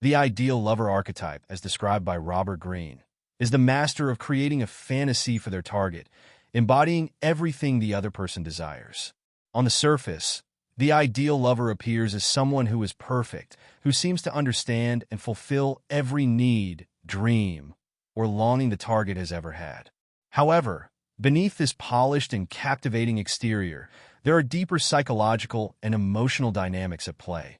The ideal lover archetype, as described by Greene, is the master of creating a fantasy for their target, embodying everything the other person desires. On the surface, the ideal lover appears as someone who is perfect, who seems to understand and fulfill every need, dream, or longing the target has ever had. However, beneath this polished and captivating exterior, there are deeper psychological and emotional dynamics at play,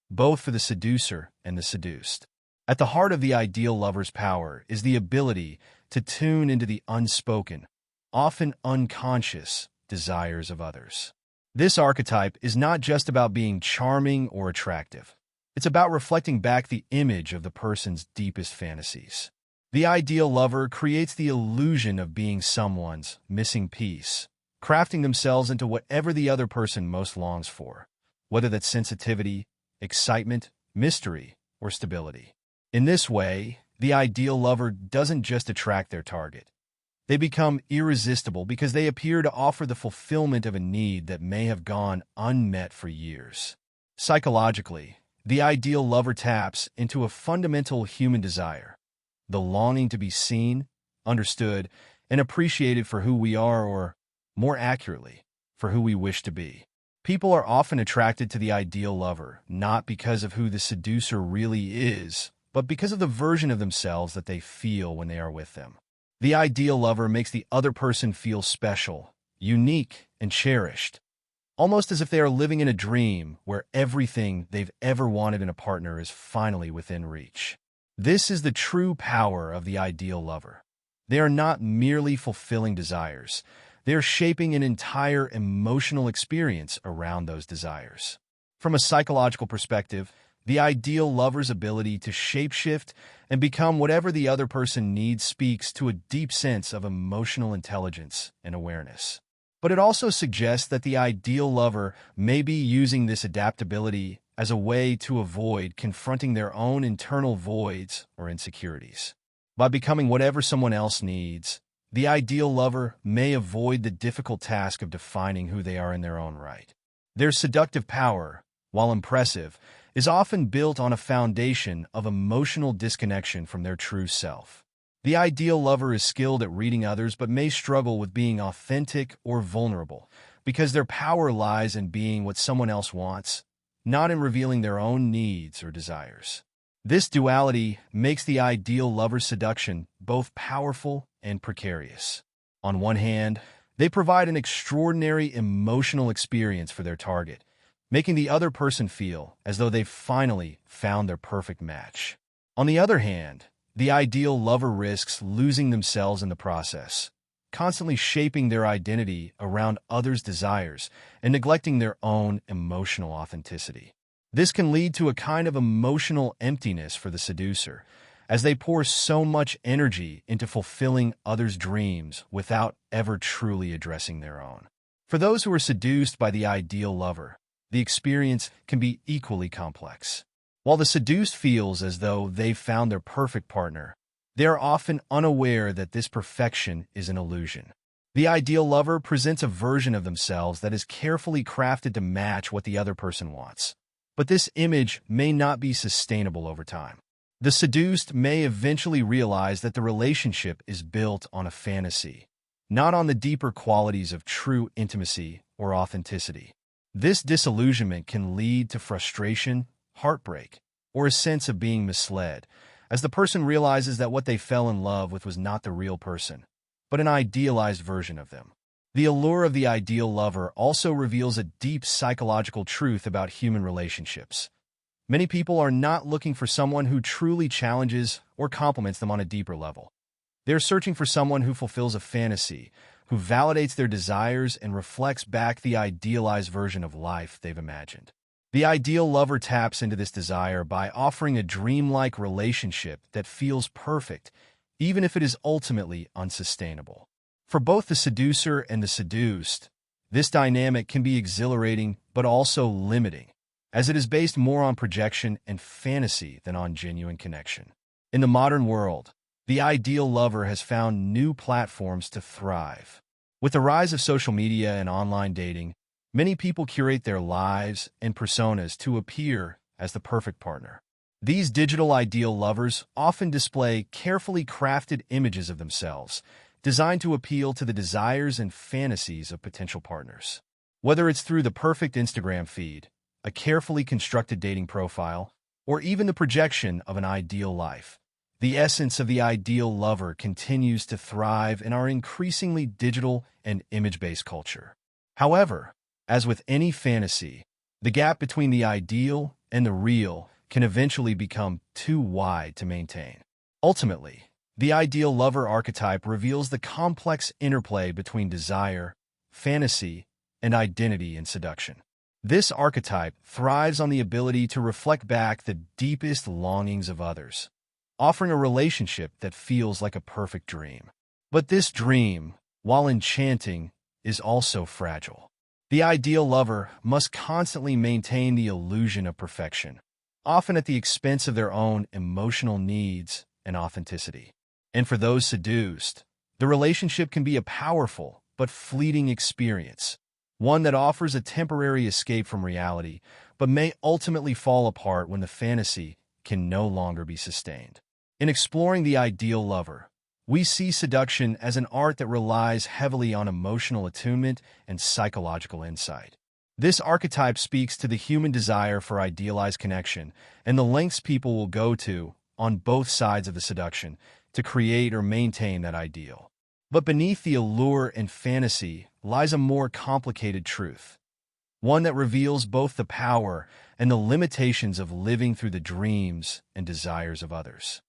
both for the seducer and the seduced. At the heart of the ideal lover's power is the ability to tune into the unspoken, often unconscious, desires of others. This archetype is not just about being charming or attractive. It's about reflecting back the image of the person's deepest fantasies. The ideal lover creates the illusion of being someone's missing piece, crafting themselves into whatever the other person most longs for, whether that's sensitivity, excitement, mystery, or stability. In this way, the ideal lover doesn't just attract their target. They become irresistible because they appear to offer the fulfillment of a need that may have gone unmet for years. Psychologically, the ideal lover taps into a fundamental human desire, the longing to be seen, understood, and appreciated for who we are, or, more accurately, for who we wish to be. People are often attracted to the ideal lover not because of who the seducer really is, but because of the version of themselves that they feel when they are with them. The ideal lover makes the other person feel special, unique, and cherished, almost as if they are living in a dream where everything they've ever wanted in a partner is finally within reach. This is the true power of the ideal lover. They are not merely fulfilling desires. They are shaping an entire emotional experience around those desires. From a psychological perspective, the ideal lover's ability to shapeshift and become whatever the other person needs speaks to a deep sense of emotional intelligence and awareness. But it also suggests that the ideal lover may be using this adaptability as a way to avoid confronting their own internal voids or insecurities. By becoming whatever someone else needs, the ideal lover may avoid the difficult task of defining who they are in their own right. Their seductive power, while impressive, is often built on a foundation of emotional disconnection from their true self. The ideal lover is skilled at reading others but may struggle with being authentic or vulnerable because their power lies in being what someone else wants, not in revealing their own needs or desires. This duality makes the ideal lover's seduction both powerful and precarious. On one hand, they provide an extraordinary emotional experience for their target, making the other person feel as though they've finally found their perfect match. On the other hand, the ideal lover risks losing themselves in the process, constantly shaping their identity around others' desires and neglecting their own emotional authenticity. This can lead to a kind of emotional emptiness for the seducer, as they pour so much energy into fulfilling others' dreams without ever truly addressing their own. For those who are seduced by the ideal lover, the experience can be equally complex. While the seduced feels as though they've found their perfect partner, they are often unaware that this perfection is an illusion. The ideal lover presents a version of themselves that is carefully crafted to match what the other person wants. But this image may not be sustainable over time. The seduced may eventually realize that the relationship is built on a fantasy, not on the deeper qualities of true intimacy or authenticity. This disillusionment can lead to frustration, heartbreak, or a sense of being misled, as the person realizes that what they fell in love with was not the real person, but an idealized version of them. The allure of the ideal lover also reveals a deep psychological truth about human relationships. Many people are not looking for someone who truly challenges or compliments them on a deeper level. They're searching for someone who fulfills a fantasy, who validates their desires and reflects back the idealized version of life they've imagined. The ideal lover taps into this desire by offering a dreamlike relationship that feels perfect, even if it is ultimately unsustainable. For both the seducer and the seduced, this dynamic can be exhilarating but also limiting, as it is based more on projection and fantasy than on genuine connection. In the modern world, the ideal lover has found new platforms to thrive. With the rise of social media and online dating, many people curate their lives and personas to appear as the perfect partner. These digital ideal lovers often display carefully crafted images of themselves, designed to appeal to the desires and fantasies of potential partners. Whether it's through the perfect Instagram feed, a carefully constructed dating profile, or even the projection of an ideal life, the essence of the ideal lover continues to thrive in our increasingly digital and image-based culture. However, as with any fantasy, the gap between the ideal and the real can eventually become too wide to maintain. Ultimately, the ideal lover archetype reveals the complex interplay between desire, fantasy, and identity in seduction. This archetype thrives on the ability to reflect back the deepest longings of others, offering a relationship that feels like a perfect dream. But this dream, while enchanting, is also fragile. The ideal lover must constantly maintain the illusion of perfection, often at the expense of their own emotional needs and authenticity. And for those seduced, the relationship can be a powerful but fleeting experience, one that offers a temporary escape from reality, but may ultimately fall apart when the fantasy can no longer be sustained. In exploring the ideal lover, we see seduction as an art that relies heavily on emotional attunement and psychological insight. This archetype speaks to the human desire for idealized connection and the lengths people will go to, on both sides of the seduction, to create or maintain that ideal. But beneath the allure and fantasy lies a more complicated truth, one that reveals both the power and the limitations of living through the dreams and desires of others.